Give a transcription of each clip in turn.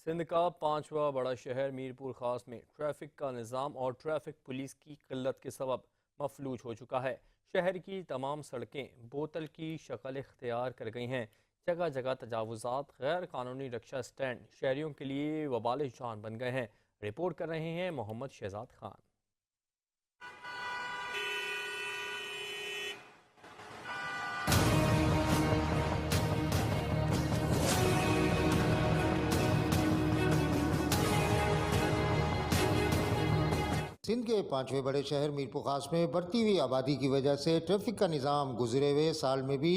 سندھ کا 5واں بڑا شہر میرپور خاص میں ٹریفک کا نظام اور ٹریفک پولیس کی قلت کے سبب مفلوج ہو چکا ہے۔ شہر کی تمام سڑکیں بوتل کی شکل اختیار کر گئی ہیں۔ جگہ جگہ تجاوزات، غیر قانونی رکشہ سٹینڈ شہریوں کے لیے وبال جان بن گئے ہیں۔ رپورٹ کر رہے ہیں محمد شہزاد خان۔ سندھ کے 5ویں بڑے شہر میرپور خاص میں بڑھتی ہوئی آبادی کی وجہ سے ٹریفک کا نظام گزرے ہوئے سال میں بھی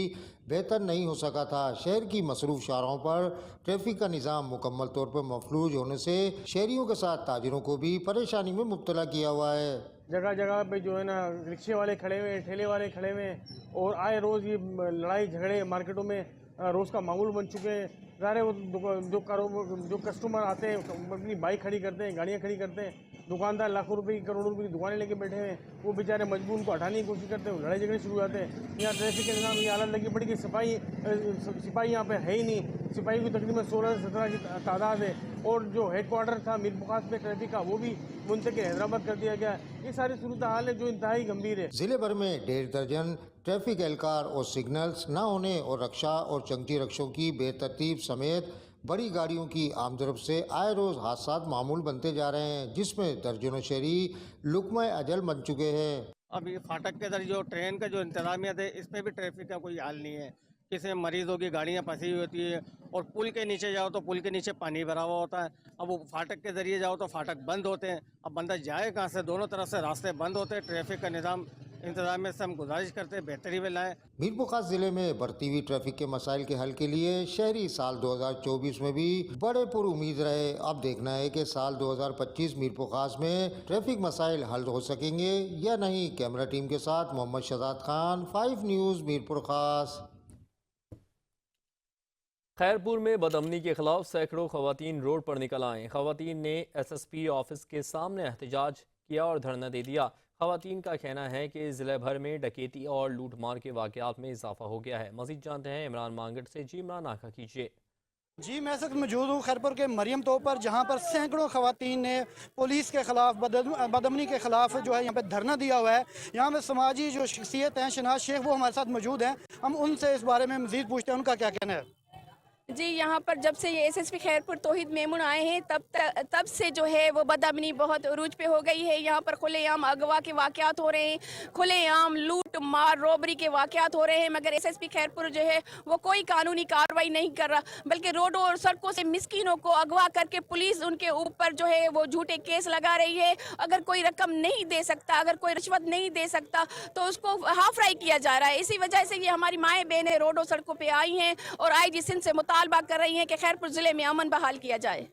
بہتر نہیں ہو سکا تھا۔ شہر کی مصروف شاہراہوں پر ٹریفک کا نظام مکمل طور پر مفلوج ہونے سے شہریوں کے ساتھ تاجروں کو بھی پریشانی میں مبتلا کیا ہوا ہے۔ جگہ جگہ پہ جو ہے نا رکشے والے کھڑے ہوئے ہیں، ٹھیلے والے کھڑے ہوئے ہیں، اور آئے روز یہ لڑائی جھگڑے مارکیٹوں میں روز کا معمول بن چکے ہیں۔ ظاہر ہے جو کسٹمر آتے ہیں اپنی بائک کھڑی کرتے ہیں، گاڑیاں کھڑی کرتے ہیں، دکاندار لاکھوں روپے کی کروڑوں روپے کی دکانیں لے کے بیٹھے ہوئے ہیں، وہ بیچارے مجبور ان کو ہٹانے کی کوشش کرتے ہیں، لڑائی جھگڑے شروع ہو جاتے ہیں۔ یہاں ٹریفک کے نظام یہ حالت لگی پڑی کہ سپاہی یہاں پہ ہے ہی نہیں۔ سپاہی کی تقریباً 16 سے 17 کی تعداد ہے، اور جو ہیڈ کوارٹر تھا میرپور خاص میں ٹریفک کا وہ بھی منتقل حیدرآباد کر دیا گیا ہے۔ یہ ساری صورتحال ہے جو انتہائی گمبھیر ہے۔ ضلع بھر میں 1.5 درجن ٹریفک اہلکار اور سگنلز نہ ہونے اور رکشہ اور چنگٹی رکشوں کی بے ترتیب سمیت بڑی گاڑیوں کی آمد و رفت سے آئے روز حادثات معمول بنتے جا رہے ہیں، جس میں درجنوں شہری لقمہ اجل بن چکے ہیں۔ اب یہ فاٹک کے ذریعے جو ٹرین کا جو انتظامیہ ہے اس پہ بھی ٹریفک کا کوئی حال نہیں ہے۔ کسی مریضوں کی گاڑیاں پھنسی ہوئی ہوتی ہے، اور پل کے نیچے جاؤ تو پل کے نیچے پانی بھرا ہوا ہوتا ہے۔ اب وہ فاٹک کے ذریعے جاؤ تو فاٹک بند ہوتے ہیں، اب بندہ جائے کہاں سے؟ دونوں طرف سے راستے بند ہوتے ہیں۔ ٹریفک کا نظام انتظامیہ سے ہم گزارش کرتے ہیں بہتری میں لائیں۔ میرپور خاص ضلع میں بڑھتی ہوئی ٹریفک کے مسائل کے حل کے لیے شہری سال 2024 میں بھی بڑے پر امید رہے۔ اب دیکھنا ہے کہ سال 2025 میرپور خاص میں ٹریفک مسائل حل ہو سکیں گے یا نہیں۔ کیمرہ ٹیم کے ساتھ محمد شہزاد خان، 5 نیوز میرپور خاص۔ خیرپور میں بدامنی کے خلاف سینکڑوں خواتین روڈ پر نکل آئیں۔ خواتین نے ایس ایس پی آفس کے سامنے احتجاج کیا اور دھرنا دے دیا۔ خواتین کا کہنا ہے کہ ضلع بھر میں ڈکیتی اور لوٹ مار کے واقعات میں اضافہ ہو گیا ہے۔ مزید جانتے ہیں عمران مانگٹ سے۔ جی عمران، آگاہ کیجیے۔ جی میں اس وقت موجود ہوں خیرپور کے مریم توپ پر، جہاں پر سینکڑوں خواتین نے پولیس کے خلاف بدامنی کے خلاف جو ہے یہاں پہ دھرنا دیا ہوا ہے۔ یہاں پہ سماجی جو شخصیت ہیں شناز شیخ، وہ ہمارے ساتھ موجود ہیں۔ ہم ان سے اس بارے میں مزید پوچھتے ہیں ان کا کیا کہنا ہے۔ جی، یہاں پر جب سے یہ ایس ایس پی خیرپور توحید میمون آئے ہیں تب سے جو ہے وہ بدامنی بہت عروج پہ ہو گئی ہے۔ یہاں پر کھلے عام اغوا کے واقعات ہو رہے ہیں، کھلے عام لوٹ مار روبری کے واقعات ہو رہے ہیں، مگر ایس ایس پی خیرپور جو ہے وہ کوئی قانونی کارروائی نہیں کر رہا، بلکہ روڈوں اور سڑکوں سے مسکینوں کو اغوا کر کے پولیس ان کے اوپر جو ہے وہ جھوٹے کیس لگا رہی ہے۔ اگر کوئی رقم نہیں دے سکتا، اگر کوئی رشوت نہیں دے سکتا تو اس کو ہاف رائی کیا جا رہا ہے۔ اسی وجہ سے یہ ہماری مائیں بہنیں روڈوں سڑکوں پہ آئی ہیں اور آئی جی سندھ سے مطالبہ کر رہی ہیں کہ خیرپور ضلع میں امن بحال کیا جائے۔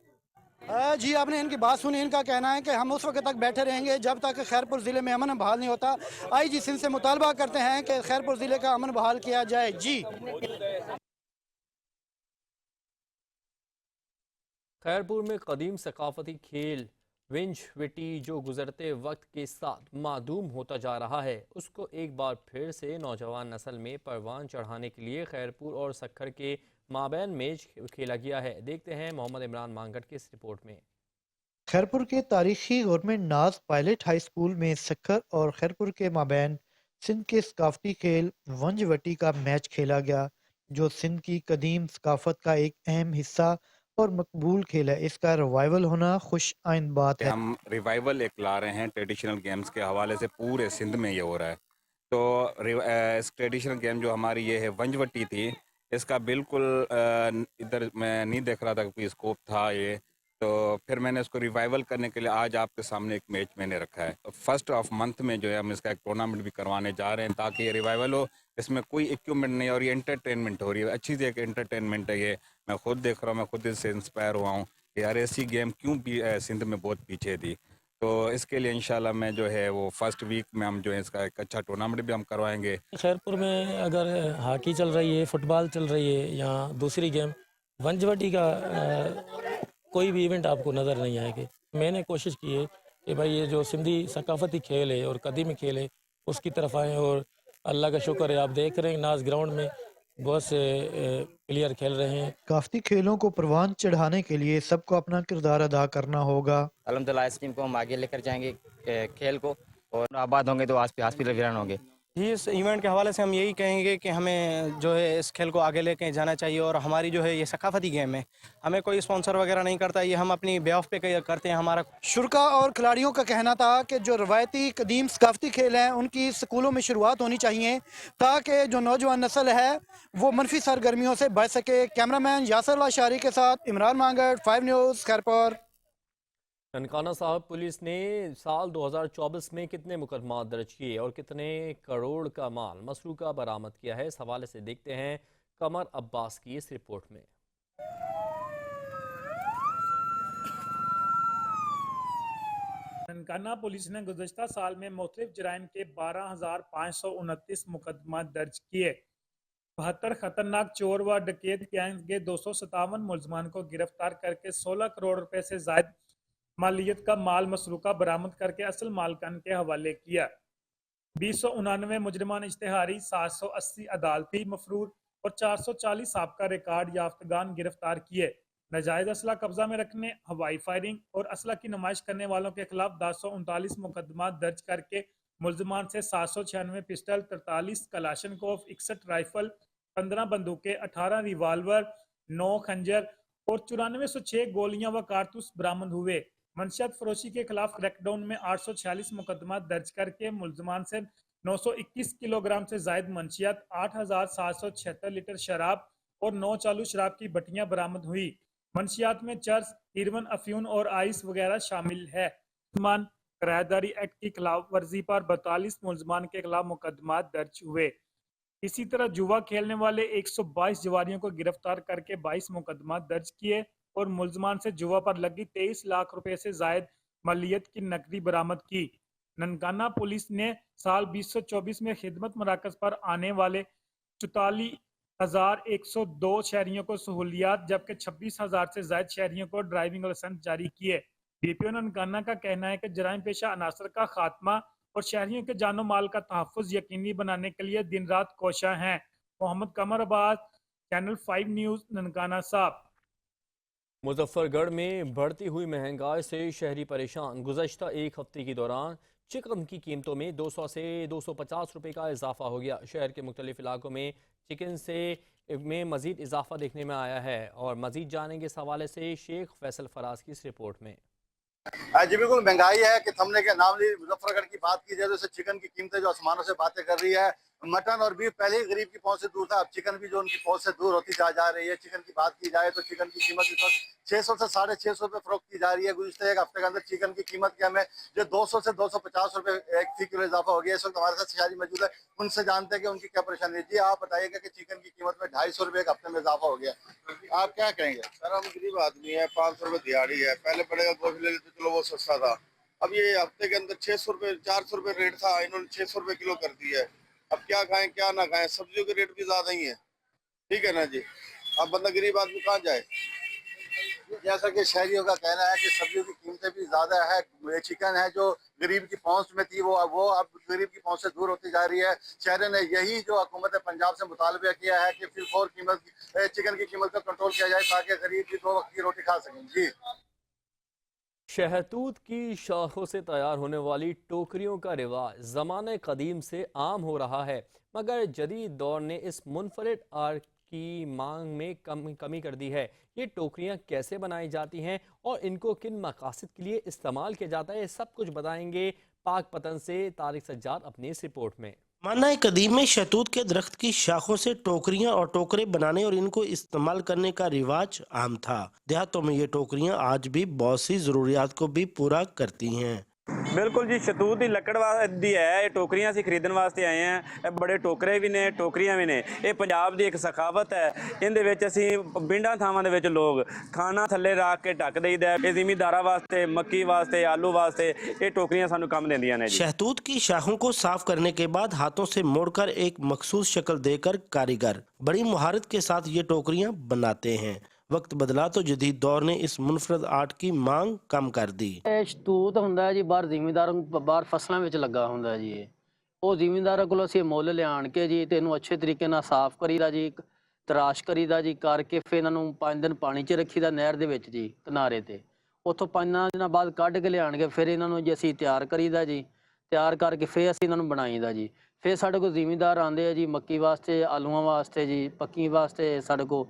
جی آپ نے ان کی بات سنی، ان کا کہنا ہے کہ ہم اس وقت تک بیٹھے رہیں گے جب تک خیرپور ضلع میں امن بحال نہیں ہوتا۔ آئی جی سندھ سے مطالبہ کرتے ہیں کہ خیرپور ضلع کا امن بحال کیا جائے۔ جی خیرپور میں قدیم ثقافتی کھیل ونج وٹی جو گزرتے وقت کے ساتھ معدوم ہوتا جا رہا ہے، اس کو ایک بار پھر سے نوجوان نسل میں پروان چڑھانے کے لیے خیرپور اور سکھر کے مابین میچ کھیلا گیا ہے۔ دیکھتے ہیں محمد عمران مانگٹ کی اس رپورٹ میں۔ خیرپور کے تاریخی گورنمنٹ ناز پائلٹ ہائی سکول میں سکھر اور خیرپور کے مابین سندھ کے ثقافتی کھیل ونج وٹی کا میچ کھیلا گیا، جو سندھ کی قدیم ثقافت کا ایک اہم حصہ اور مقبول کھیل ہے۔ اس کا ریوائول ہونا خوش آئند بات ہے۔ ہم ریوائول ایک لا رہے ہیں ٹریڈیشنل گیمز کے حوالے سے، پورے سندھ میں یہ ہو رہا ہے۔ تو اس ٹریڈیشنل گیم جو ہماری یہ ہے ونج وٹی تھی، اس کا بالکل ادھر میں نہیں دیکھ رہا تھا کہ کوئی اسکوپ تھا یہ، تو پھر میں نے اس کو ریوائول کرنے کے لیے آج آپ کے سامنے ایک میچ میں نے رکھا ہے۔ فرسٹ آف منتھ میں جو ہے ہم اس کا ایک ٹورنامنٹ بھی کروانے جا رہے ہیں تاکہ یہ ریوائول ہو۔ اس میں کوئی ایکوپمنٹ نہیں، اور یہ انٹرٹینمنٹ ہو رہی ہے، اچھی سی ایک انٹرٹینمنٹ ہے یہ۔ میں خود دیکھ رہا ہوں، میں خود اس سے انسپائر ہوا ہوں کہ یار ایسی گیم کیوں سندھ میں بہت پیچھے تھی۔ تو اس کے لیے انشاءاللہ میں جو ہے وہ فرسٹ ویک میں ہم جو ہے اس کا ایک اچھا ٹورنامنٹ بھی ہم کروائیں گے۔ خیرپور میں اگر ہاکی چل رہی ہے، فٹ بال چل رہی ہے یا دوسری گیم، ونج وٹی کا کوئی بھی ایونٹ آپ کو نظر نہیں آئے گا۔ میں نے کوشش کی ہے کہ بھائی یہ جو سندھی ثقافتی کھیل ہے اور قدیمی کھیل ہے اس کی طرف آئیں، اور اللہ کا شکر ہے آپ دیکھ رہے ہیں ناز گراؤنڈ میں बहुत से प्लेयर खेल रहे हैं। काफ्ती खेलों को परवान चढ़ाने के लिए सबको अपना किरदार अदा करना होगा। अल्हम्दुलिल्लाह इस टीम को हम आगे लेकर जाएंगे खेल को, और आबाद होंगे तो हॉस्पिटल वीरान होंगे। इस इवेंट के हवाले से हम यही कहेंगे कि हमें जो है इस खेल को आगे लेके जाना चाहिए, और हमारी जो है ये सकाफती गेम है, हमें कोई स्पॉन्सर वगैरह नहीं करता, ये हम अपनी बेऑफ पे करते हैं। हमारा शुरा और खिलाड़ियों का कहना था कि जो रवायती कदीम सकाफती खेल हैं उनकी स्कूलों में शुरुआत होनी चाहिए ताकि जो नौजवान नस्ल है वो मनफी सरगर्मियों से बच सके। कैमरामैन यासर लाशारी के साथ इमरान मांगड़, 5 न्यूज़, खैरपुर। ननकाना साहब पुलिस ने साल 2024 में कितने मुकदमा दर्ज किए और कितने करोड़ का माल मसरूका बरामद किया है, इस हवाले से देखते हैं कमर अब्बास की इस रिपोर्ट में। ननकाना पुलिस ने गुज़श्ता साल में मुख्तलिफ जराइम के 12,529 मुकदमा दर्ज किए। 72 खतरनाक चोर व डकैत गैंग के 257 मुलजमान को गिरफ्तार करके 16 करोड़ रुपए से जायद मालियत का माल मसरूका बरामद करके असल मालकान के हवाले किया। 289 मुजरिमान इश्तिहारी, 780 अदालती मफरूर और 440 साबका रिकॉर्ड याफ्तगान गिरफ्तार किए। नाजायज असला कब्जा में रखने, हवाई फायरिंग और असला की नुमाइश करने वालों के खिलाफ 239 मुकदमा दर्ज करके मुलजमान से 796 पिस्टल, 43 कलाशनकोफ, 61 राइफल, 15 बंदूकें, 18 रिवाल्वर, 9 खंजर और 9406 गोलियां व कारतूस बरामद हुए। मंशियात फरोशी के खिलाफ क्रैकडाउन में 846 मुकदमा दर्ज करके मुलजमान से 921 किलोग्राम से जायद मंशियात, 8776 लीटर शराब और 9 चालू शराब की भट्टियां बरामद हुई। मंशियात में चर्स, हीरोइन, अफ्यून और आइस वगैरह शामिल है। मुलजमान किराएदारी एक्ट की खिलाफ वर्जी पर 42 मुलजमान के खिलाफ मुकदमा दर्ज हुए। इसी तरह जुआ खेलने वाले 122 जवारियों को गिरफ्तार करके 22 मुकदमा दर्ज किए और मुलजमान से जुआ पर लगी 23 लाख रुपए से जायद मालियत की नकदी बरामद की। ननकाना पुलिस ने साल 2024 में खिदमत मराकज पर आने वाले 44,102 शहरियों को सहूलियात जबकि 26,000 से जायद शहरियों को ड्राइविंग लाइसेंस जारी किए। डीपीओ ननकाना का कहना है कि जराइम पेशा अनासर का खात्मा और शहरियों के जानो माल का तहफ़्फ़ुज़ यकीनी बनाने के लिए दिन रात कोशा हैं। मोहम्मद कमर अब्बास, चैनल 5 न्यूज़, ननकाना साहब। मुजफ्फरगढ़ में बढ़ती हुई महंगाई से शहरी परेशान। गुज़श्ता एक हफ्ते के दौरान चिकन की कीमतों में 200 से 250 रुपए का इजाफा हो गया। शहर के मुख्तलिफ इलाकों में चिकन में मज़ीद इजाफा देखने में आया है और मज़ीद जानेंगे इस हवाले से शेख फैसल फराज की इस रिपोर्ट में। जी बिल्कुल, महंगाई है कि थमने के नाम ली। मुजफ्फरगढ़ की बात की जाए तो चिकन की कीमतें जो आसमानों से बातें कर रही है। मटन और बीफ पहले ही गरीब की पहुंच से दूर था, अब चिकन भी जो उनकी पहुंच से दूर होती जा रही है। चिकन की बात की जाए तो चिकन की कीमत इस वक्त 600 से 650 रुपये फरोख्त की जा रही है। गुज़श्ते एक हफ्ते के अंदर चिकन की कीमत क्या में जो 200 से 250 रुपये फी किलो इजाफा हो गया। इस वक्त हमारे साथ शहरी मौजूद है, उनसे जानते हैं कि उनकी क्या परेशानी है। जी आप बताइएगा कि चिकन की कीमत में 250 रुपये एक हफ्ते में इजाफा हो गया, आप क्या कहेंगे? सर हम गरीब आदमी है, 500 रुपये दिहाड़ी है। पहले पड़ेगा गोश्त ले लेते, चलो वो सस्ता था। अब ये हफ्ते के अंदर 600 रुपये 400 रुपये रेट था, इन्होंने 600 रुपये किलो कर दिया है। अब क्या खाएं क्या ना खाएं, सब्जियों के रेट भी ज्यादा ही है, ठीक है ना जी। अब बंदा गरीब आदमी कहाँ जाए? जैसा कि शहरियों का कहना है कि सब्जियों की कीमतें भी ज्यादा है। चिकन है जो गरीब की पहुंच में थी वो अब गरीब की पहुंच से दूर होती जा रही है। शहरों ने यही जो हुकूमत पंजाब से मुतालबा किया है कि फिर और कीमत चिकन की कीमत को कंट्रोल किया जाए ताकि गरीब भी 2 वक्त की रोटी खा सकें। जी शहतूत की शाखों से तैयार होने वाली टोकरियों का रिवाज ज़माने कदीम से आम हो रहा है, मगर जदीद दौर ने इस मुनफरिद आर्ट की मांग में कमी कर दी है। ये टोकरियां कैसे बनाई जाती हैं और इनको किन मकासद के लिए इस्तेमाल किया जाता है, सब कुछ बताएंगे पाक पतन से तारिक सज्जाद अपनी इस रिपोर्ट में। माना कदीम में शहतूत के दरख्त की शाखों से टोकरियां और टोकरे बनाने और इनको इस्तेमाल करने का रिवाज आम था। देहातों में ये टोकरियां आज भी बहुत सी जरूरियात को भी पूरा करती हैं। बिल्कुल जी, शहतूत की लकड़ दी है, टोकरियां असीं खरीदण वास्ते आए हैं। बड़े टोकरे भी ने, टोकरियां भी ने। ये पंजाब की एक सखावत है। इहदे विच असीं पिंडां थावां दे विच लोग खाना थल्ले रख के ढक देईदा है। जिमीदारां वास्ते, मक्की वास्ते, आलू वास्ते ये टोकरियां सानूं काम देंदियां ने। शहतूत की शाखों को साफ करने के बाद हाथों से मोड़कर एक मखसूस शक्ल देकर कारीगर बड़ी महारत के साथ ये टोकरियां बनाते हैं। वक्त बदला तो जदीद दौर ने इस मुनफरद आर्ट की मांग कम कर दी। शहतूत हुंदा है जी, बाहर जिमीदार बाहर फसलों में लगा हुंदा जी। ਉਹ ਜ਼ਿਮੀਂਦਾਰਾਂ ਕੋਲੋਂ ਅਸੀਂ ਮੁੱਲ ਲਿਆਣ ਕੇ ਜੀ ਤੇ ਇਹਨੂੰ ਅੱਛੇ ਤਰੀਕੇ ਨਾਲ ਸਾਫ਼ ਕਰੀਦਾ ਜੀ, ਤਰਾਸ਼ ਕਰੀਦਾ ਜੀ, ਕਰਕੇ ਫਿਰ ਇਹਨਾਂ ਨੂੰ 5 ਦਿਨ ਪਾਣੀ 'ਚ ਰੱਖੀਦਾ ਨਹਿਰ ਦੇ ਵਿੱਚ ਜੀ ਕਿਨਾਰੇ ਤੇ। ਉੱਥੋਂ 5 ਦਿਨਾਂ ਬਾਅਦ ਕੱਢ ਕੇ ਲਿਆਣਗੇ, ਫਿਰ ਇਹਨਾਂ ਨੂੰ ਜੀ ਅਸੀਂ ਤਿਆਰ ਕਰੀਦਾ ਜੀ, ਤਿਆਰ ਕਰਕੇ ਫਿਰ ਅਸੀਂ ਇਹਨਾਂ ਨੂੰ ਬਣਾਈਦਾ ਜੀ। ਫਿਰ ਸਾਡੇ ਕੋਲ ਜ਼ਿਮੀਂਦਾਰ ਆਉਂਦੇ ਆ ਜੀ ਮੱਕੀ ਵਾਸਤੇ, ਆਲੂਆਂ ਵਾਸਤੇ ਜੀ, ਪੱਕੀ ਵਾਸਤੇ ਸਾਡੇ ਕੋਲ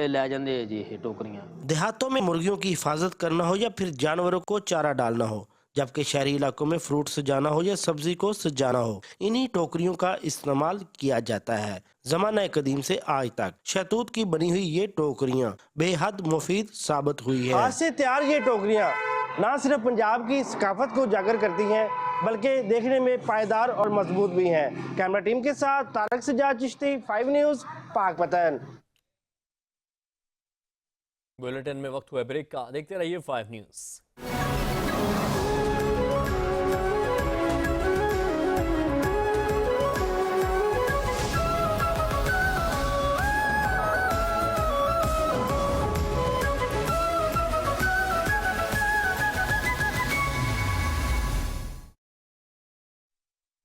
ਲੈ ਜਾਂਦੇ ਆ जी ये टोकरियाँ। देहातों में मुर्गियों की हिफाजत करना हो या फिर जानवरों को चारा डालना हो, जबकि शहरी इलाकों में फ्रूट सजाना हो या सब्जी को सजाना हो, इन्हीं टोकरियों का इस्तेमाल किया जाता है। ज़माना कदीम से आज तक शहतूत की बनी हुई ये टोकरियाँ बेहद मुफीद साबित हुई है। हाथ से तैयार ये टोकरियाँ ना सिर्फ पंजाब की सकाफत को उजागर करती हैं, बल्कि देखने में पायदार और मजबूत भी हैं। कैमरा टीम के साथ तारक सजाद चिश्ती, 5 न्यूज़, पाकपतन। बुलेटिन में वक्त हुआ ब्रेक का, देखते रहिए 5 न्यूज़।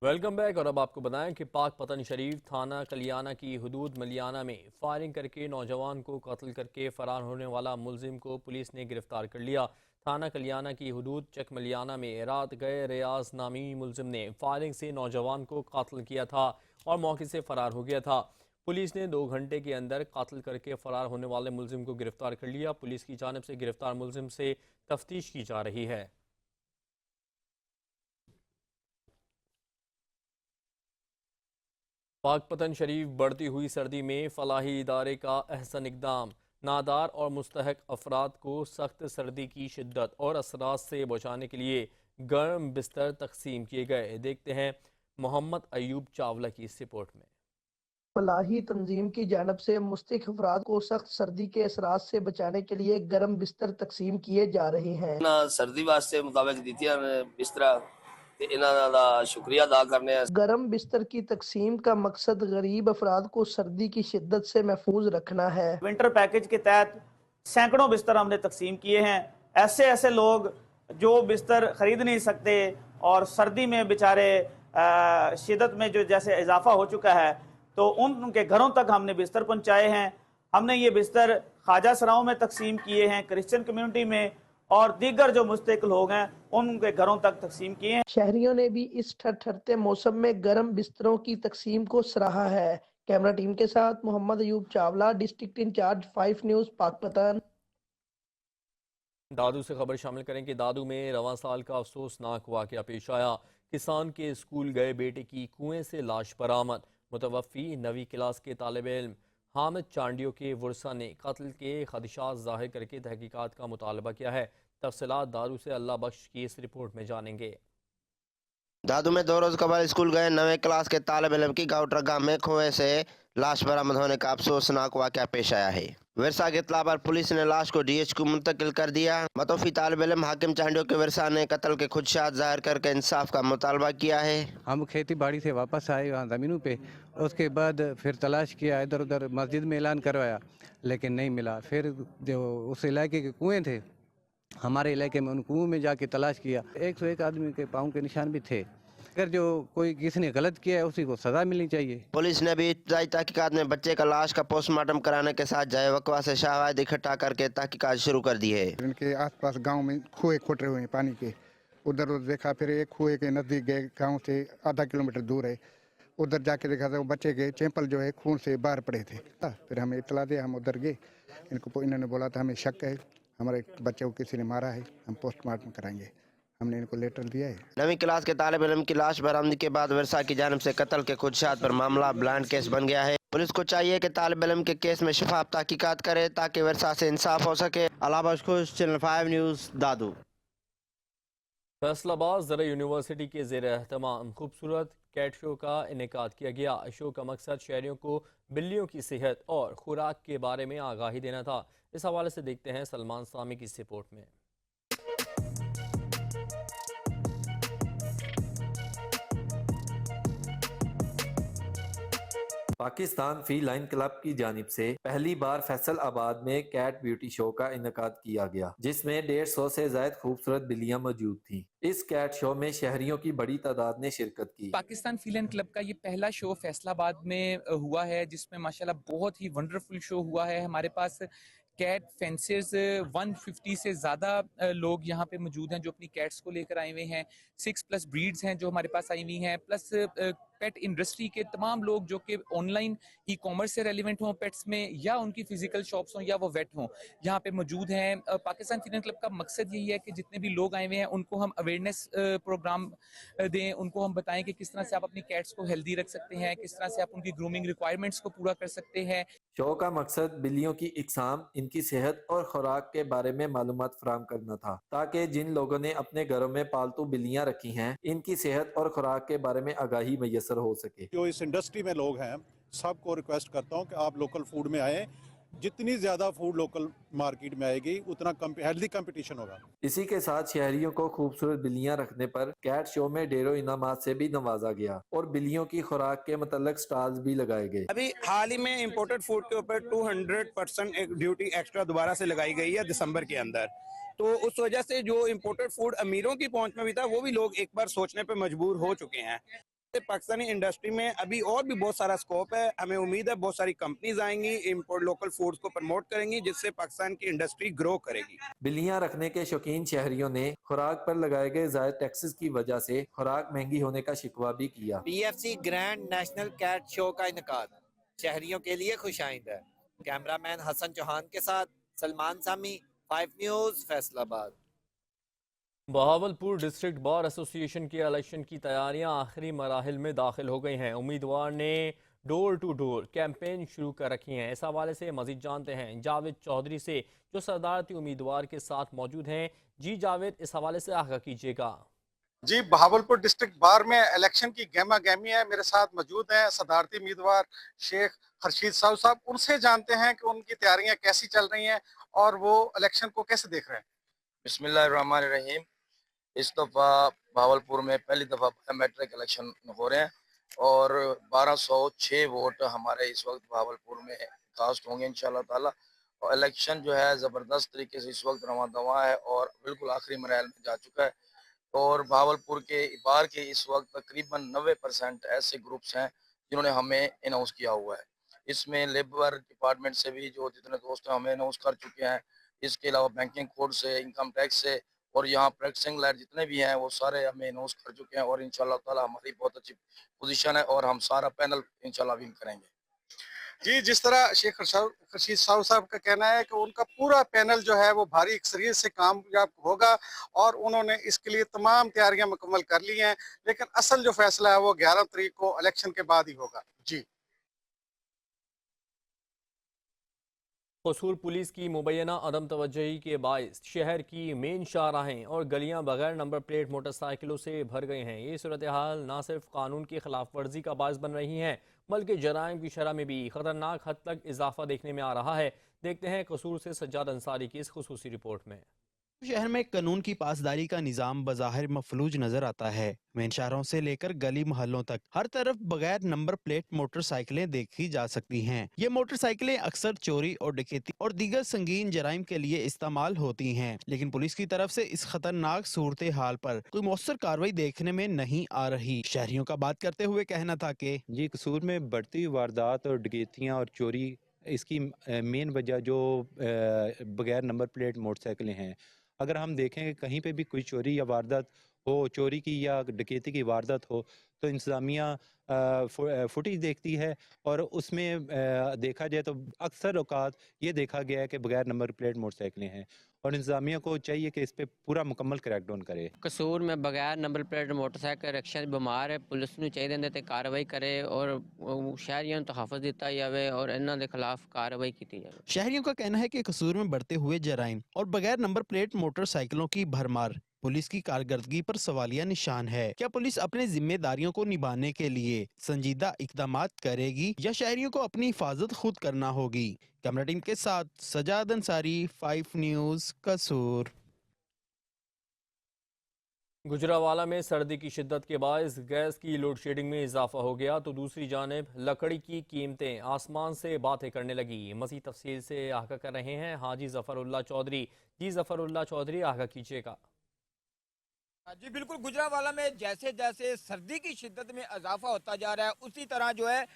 Welcome back. और अब आपको बताएं कि पाक पतन शरीफ थाना कलियाना की हदूद मलियाना में फायरिंग करके नौजवान को कत्ल करके फरार होने वाला मुलजिम को पुलिस ने गिरफ्तार कर लिया। थाना कलियाना की हदूद चक मलियाना में रात गए रियाज नामी मुलजिम ने फायरिंग से नौजवान को कत्ल किया था और मौके से फरार हो गया था। पुलिस ने 2 घंटे के अंदर कत्ल करके फरार होने वाले मुलजिम को गिरफ्तार कर लिया। पुलिस की जानिब से गिरफ्तार मुलजिम से तफ्तीश की जा रही है। पाक पतन शरीफ बढ़ती हुई सर्दी में फलाही इदारे का अहसन इकदाम, नादार और मुस्तहक अफराद को सख्त सर्दी की शिद्दत और असरात से बचाने के लिए गर्म बिस्तर तकसीम किए गए। देखते हैं मोहम्मद अयूब चावला की इस रिपोर्ट में। फलाही तंजीम की जानब से मुस्तहक अफराद को सख्त सर्दी के असरात से बचाने के लिए गर्म बिस्तर तकसीम किए जा रहे हैं। सर्दी वास्ते मुताबिक दी बिस्तरा इन्हां दा शुक्रिया अदा करने। गर्म बिस्तर की तकसीम का मकसद गरीब अफराद को सर्दी की शिद्दत से महफूज रखना है। विंटर पैकेज के तहत सैकड़ों बिस्तर हमने तकसीम किए हैं। ऐसे लोग जो बिस्तर खरीद नहीं सकते और सर्दी में बेचारे शिद्दत में जो जैसे इजाफा हो चुका है, तो उनके घरों तक हमने बिस्तर पहुंचाए हैं। हमने ये बिस्तर ख्वाजा सराओं में तकसीम किए हैं, क्रिश्चियन कम्युनिटी में, और दीगर जो मुस्तकिल लोग हैं उनके घरों तक तकसीम किए हैं। शहरियों ने भी इस ठरठरते मौसम में गर्म बिस्तरों की तकसीम को सराहा है। कैमरा टीम के साथ Mohammad Ayub Chawla, district incharge, 5 news, Pakpattan. Dadu से खबर शामिल करें कि दादू में रवां साल का अफसोसनाक वाकया पेश आया। किसान के स्कूल गए बेटे की कुएं से लाश बरामद। मुतवफ़ी 9वीं क्लास के तालिब इल्म हामिद चांडियो के वर्सा ने कत्ल के खदशात ज़ाहिर करके तहकीकात का मुतालबा किया है। तफसीलात दादू से अल्लाह बख्श की इस रिपोर्ट में जानेंगे। दादू में 2 रोज कबल स्कूल गए 9वीं क्लास के तालिब इल्म की गाँव ट्रगा में कुएं से लाश बरामद होने का अफसोसनाक वाकया पेश आया है। विरसा के इत्तला पर पुलिस ने लाश को DH को मुंतकिल कर दिया। मतोफी तालिब इल्म हाकिम चांडियो के विरसा ने कत्ल के खुदशात जाहिर करके इंसाफ का मुतालबा किया है। हम खेती बाड़ी से वापस आए वहाँ ज़मीनों पे, उसके बाद फिर तलाश किया, इधर उधर मस्जिद में ऐलान करवाया लेकिन नहीं मिला। फिर जो उस इलाके के कुएँ थे, हमारे इलाके में, उन कुओं में जाके तलाश किया। 101 आदमी के पाँव के निशान भी थे। अगर जो कोई किसी ने गलत किया है उसी को सजा मिलनी चाहिए। पुलिस ने भी इब्तदाई तहकीकात में बच्चे का लाश का पोस्टमार्टम कराने के साथ जाए वकवा से शवाहिद इकट्ठा करके तहकीकात शुरू कर दी है। इनके आसपास गांव में कुएं खोटे हुए हैं पानी के, उधर देखा, फिर एक कुएं के नज़दीक गए, गांव से आधा किलोमीटर दूर है, उधर जाके देखा तो बच्चे के चैंपल जो है खून से बाहर पड़े थे। फिर हमें इतला दिया, हम उधर गए, इन्होंने बोला था हमें शक है हमारे बच्चे को किसी ने मारा है, हम पोस्टमार्टम कराएंगे। हमने इनको लेटर दिया है। 9वीं क्लास के तालिब इल्म की लाश बरामदी के बाद विरसा की जानिब से कत्ल के खुदशात पर मामला ब्लाइंड केस बन गया है। पुलिस को चाहिए कि तालिब इल्म के केस में शफाफ तहकीकात करे ताकि विरसा से इंसाफ हो सके। अलावा खुश, चैनल 5 न्यूज़, दादू। फैसलाबाद ज़रा यूनिवर्सिटी के ज़ेर एहतमाम खूबसूरत कैट शो का इनेकाद किया गया। शो का मकसद शहरियों को बिल्लियों की सेहत और खुराक के बारे में आगाही देना था। इस हवाले से देखते हैं सलमान सामी की इस रिपोर्ट में। पाकिस्तान फी लाइन क्लब की जानिब से पहली बार फैसल आबाद में कैट ब्यूटी शो का इनकाद किया गया, जिसमें 150 से ज्यादा खूबसूरत बिल्लियां मौजूद थीं। इस कैट शो में शहरियों की बड़ी तादाद ने शिरकत की। पाकिस्तान फीलन क्लब का ये पहला शो फैसलाबाद में हुआ है, जिसमें माशाल्लाह बहुत ही वंडरफुल शो हुआ है। हमारे पास कैट फेंसर्स 150 से ज़्यादा लोग यहाँ पे मौजूद हैं जो अपनी कैट्स को लेकर आए हुए हैं। 6+ ब्रीड्स हैं जो हमारे पास आई हुई हैं, प्लस पेट इंडस्ट्री के तमाम लोग जो कि ऑनलाइन ई कॉमर्स से रेलिवेंट हों पेट्स में, या उनकी फिजिकल शॉप्स हों या वो वेट हों, यहाँ पे मौजूद हैं। पाकिस्तान फीलन क्लब का मकसद यही है कि जितने भी लोग आए हुए हैं उनको हम अवेयरनेस प्रोग्राम दें, उनको हम बताएं कि किस तरह से आप अपनी कैट्स को हेल्दी रख सकते हैं, किस तरह से आप उनकी ग्रूमिंग रिक्वायरमेंट्स को पूरा कर सकते हैं। शो का मकसद बिल्लियों की इकसाम, इनकी सेहत और खुराक के बारे में मालूमात फराहम करना था, ताकि जिन लोगों ने अपने घरों में पालतू बिल्लियां रखी हैं, इनकी सेहत और खुराक के बारे में आगाही मैसर हो सके। जो इस इंडस्ट्री में लोग हैं, सबको रिक्वेस्ट करता हूं कि आप लोकल फूड में आएँ। जितनी ज्यादा फूड लोकल मार्केट में आएगी उतना हेल्दी कंपटीशन होगा। इसी के साथ शहरियों को खूबसूरत बिल्लियां रखने पर कैट शो में ढेरों इनामात से भी नवाजा गया और बिल्लियों की खुराक के मतलब स्टॉल्स भी लगाए गए। अभी हाल ही में इंपोर्टेड फूड के ऊपर 200% एक ड्यूटी एक्स्ट्रा दोबारा से लगाई गई है दिसंबर के अंदर। तो उस वजह से जो इंपोर्टेड फूड अमीरों की पहुंच में भी था, वो भी लोग एक बार सोचने पे मजबूर हो चुके हैं। पाकिस्तानी इंडस्ट्री में अभी और भी बहुत सारा स्कोप है। हमें उम्मीद है बहुत सारी कंपनीज आएंगी, इंपोर्ट लोकल फूड्स को प्रमोट करेंगी, जिससे पाकिस्तान की इंडस्ट्री ग्रो करेगी। बिल्लियां रखने के शौकीन शहरियों ने खुराक पर लगाए गए ज़ायद टैक्सेस की वजह से खुराक महंगी होने का शिकवा भी किया। PFC grand national cat show का इनकाद शहरियों के लिए खुशाइंद है। कैमरामैन हसन चौहान के साथ सलमान सामी, 5 news, Faisalabad. Bahawalpur district bar association के इलेक्शन की तैयारियां आखिरी मराहिल में दाखिल हो गई हैं। उम्मीदवार ने डोर टू डोर कैंपेन शुरू कर रखी हैं। इस हवाले से मजीद जानते हैं जावेद चौधरी से, जो सदारती उम्मीदवार के साथ मौजूद हैं। जी जावेद, इस हवाले से आगाह कीजिएगा। जी, बहावलपुर डिस्ट्रिक्ट बार में इलेक्शन की गहमा गहमी है। मेरे साथ मौजूद हैं सदारती उम्मीदवार शेख खर्शीद साहब। उनसे जानते हैं कि उनकी तैयारियां कैसी चल रही हैं और वो इलेक्शन को कैसे देख रहे हैं। बिस्मिल्लाहिर्रहमानिर्रहीम। इस दफ़ा बहावलपुर में पहली दफ़ा बायोमेट्रिक इलेक्शन हो रहे हैं और 1206 वोट हमारे इस वक्त बहावलपुर में कास्ट होंगे इंशाल्लाह ताला। और इलेक्शन जो है ज़बरदस्त तरीके से इस वक्त रवां दवा है और बिल्कुल आखिरी मराहल में जा चुका है। और बहावलपुर के बार के इस वक्त तकरीबन 90% ऐसे ग्रुप्स हैं जिन्होंने हमें अनाउंस किया हुआ है। इसमें लेबर डिपार्टमेंट से भी जो जितने दोस्त हैं हमें अनाउंस कर चुके हैं। इसके अलावा बैंकिंग कोड से, इनकम टैक्स से और यहाँ प्रैक्टिसिंग लायर जितने भी हैं वो सारे हमें अनाउंस कर चुके हैं। और इंशाल्लाह ताला हमारी बहुत अच्छी पोजीशन है और हम सारा पैनल इंशाल्लाह विन करेंगे। जी, जिस तरह शेख खर्शीद साहब का कहना है कि उनका पूरा पैनल जो है वो भारी अक्सरियत से कामयाब होगा और उन्होंने इसके लिए तमाम तैयारियां मुकम्मल कर ली हैं, लेकिन असल जो फैसला है वो 11 तारीख को इलेक्शन के बाद ही होगा। जी, कसूर पुलिस की मुबैना अदम तवज्जोही के बायस शहर की मेन शाहराहें और गलियां बगैर नंबर प्लेट मोटरसाइकिलों से भर गई हैं। ये सूरत हाल न सिर्फ कानून की खिलाफ वर्जी का बायस बन रही है, बल्कि जराइम की शरह में भी खतरनाक हद तक इजाफा देखने में आ रहा है। देखते हैं कसूर से सज्जाद अंसारी की इस खुसूसी रिपोर्ट में। शहर में कानून की पासदारी का निज़ाम बज़ाहिर मफलूज नजर आता है। मेन शहरों से लेकर गली मोहल्लों तक हर तरफ बगैर नंबर प्लेट मोटरसाइकिलें देखी जा सकती हैं। ये मोटरसाइकिलें अक्सर चोरी और डकैती और दीगर संगीन जराइम के लिए इस्तेमाल होती हैं, लेकिन पुलिस की तरफ से इस खतरनाक सूरत हाल पर कोई मौसर कार्रवाई देखने में नहीं आ रही। शहरियों का बात करते हुए कहना था कि जी, कसूर में बढ़ती वारदात और डकैतियाँ और चोरी, इसकी मेन वजह जो बगैर नंबर प्लेट मोटरसाइकिलें हैं। अगर हम देखें कि कहीं पे भी कोई चोरी या वारदात हो, चोरी की या डकैती की वारदात हो, तो इंतज़ामिया फुटेज देखती है और उसमें देखा जाए तो अक्सर औकात ये देखा गया है कि बगैर नंबर प्लेट मोटरसाइकिलें हैं और इंतज़ामिया को चाहिए कि इस पे पूरा मुकम्मल क्रैकडाउन करे। कसूर में बगैर नंबर प्लेट मोटरसाइकिल रिक्शा बीमार है, पुलिस ਨੂੰ ਚਾਹੀਦਾ ਇਹਦੇ ਤੇ ਕਾਰਵਾਈ करे और शहरियों ਨੂੰ तहफ़्फ़ुज़ ਦਿੱਤਾ ਜਾਵੇ और इन्हां ਦੇ खिलाफ कार्रवाई की जाए। शहरियों का कहना है कि कसूर में बढ़ते हुए जराइम और बगैर नंबर प्लेट मोटरसाइकिलों की भरमार पुलिस की कारकर्दगी पर सवालिया निशान है। क्या पुलिस अपने जिम्मेदारियों को निभाने के लिए संजीदा इक़दामात करेगी या शहरियों को अपनी हिफाजत खुद करना होगी? कैमरा टीम के साथ सजाद अंसारी, 5 न्यूज़, कसूर। गुजरावाला में सर्दी की शिद्दत के बायस गैस की लोड शेडिंग में इजाफा हो गया तो दूसरी जानिब लकड़ी की कीमतें आसमान से बातें करने लगी। मज़ीद तफसील से आगाह कर रहे हैं हाजी ज़फ़रुल्लाह चौधरी। जी ज़फ़रुल्लाह चौधरी, आगाह कीजिएगा। जी बिल्कुल, गुजरावाला में जैसे जैसे सर्दी की शिद्दत में इजाफा होता जा रहा है उसी तरह जो है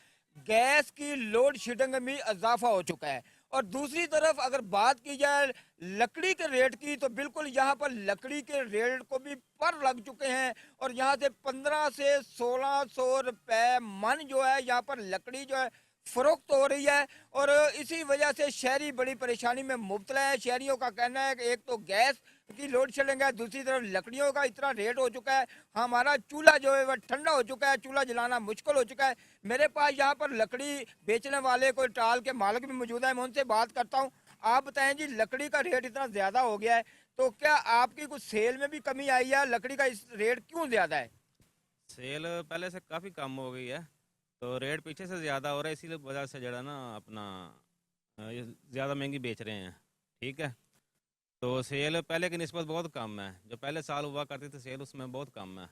गैस की लोड शेडिंग में भी इजाफा हो चुका है। और दूसरी तरफ अगर बात की जाए लकड़ी के रेट की तो बिल्कुल यहाँ पर लकड़ी के रेट को भी पर लग चुके हैं और यहाँ से 15 से 1600 रुपए मन जो है यहाँ पर लकड़ी जो है फरोख्त हो रही है। और इसी वजह से शहरी बड़ी परेशानी में मुब्तला है। शहरियों का कहना है कि एक तो गैस की लोड शेडिंग है, दूसरी तरफ लकड़ियों का इतना रेट हो चुका है, हमारा चूल्हा जो है वह ठंडा हो चुका है, चूल्हा जलाना मुश्किल हो चुका है। मेरे पास यहाँ पर लकड़ी बेचने वाले कोई टाल के मालिक भी मौजूद है, मैं उनसे बात करता हूँ। आप बताएं जी, लकड़ी का रेट इतना ज़्यादा हो गया है तो क्या आपकी कुछ सेल में भी कमी आई है? लकड़ी का इस रेट क्यों ज़्यादा है? सेल पहले से काफ़ी कम हो गई है तो रेट पीछे से ज़्यादा हो रहा है, इसीलिए वजह से जो है ना अपना ये ज़्यादा महंगी बेच रहे हैं। ठीक है, तो सेल पहले की निस्बत बहुत कम है, जो पहले साल हुआ करती थी सेल उसमें बहुत कम है।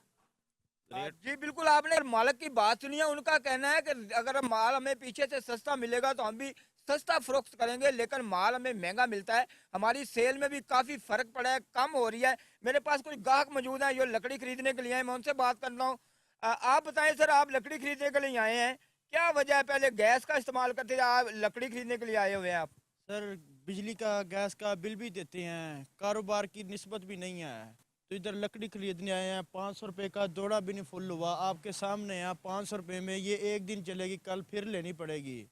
जी बिल्कुल, आपने मालिक की बात सुनी है। उनका कहना है कि अगर माल हमें पीछे से सस्ता मिलेगा तो हम भी सस्ता फरोख्त करेंगे, लेकिन माल हमें महंगा मिलता है, हमारी सेल में भी काफ़ी फ़र्क पड़ा है, कम हो रही है। मेरे पास कुछ ग्राहक मौजूद हैं जो लकड़ी खरीदने के लिए आए, मैं उनसे बात करता हूँ। आप बताएं सर, आप लकड़ी खरीदने के लिए आए हैं, क्या वजह है? पहले गैस का इस्तेमाल करते थे, आप लकड़ी खरीदने के लिए आए हुए हैं आप? सर बिजली का गैस का बिल भी देते हैं, कारोबार की निस्बत भी नहीं है, तो इधर लकड़ी खरीदने आए हैं। 500 रुपये का जोड़ा भी नहीं फुल हुआ, आपके सामने है। 500 रुपये में ये एक दिन चलेगी, कल फिर लेनी पड़ेगी।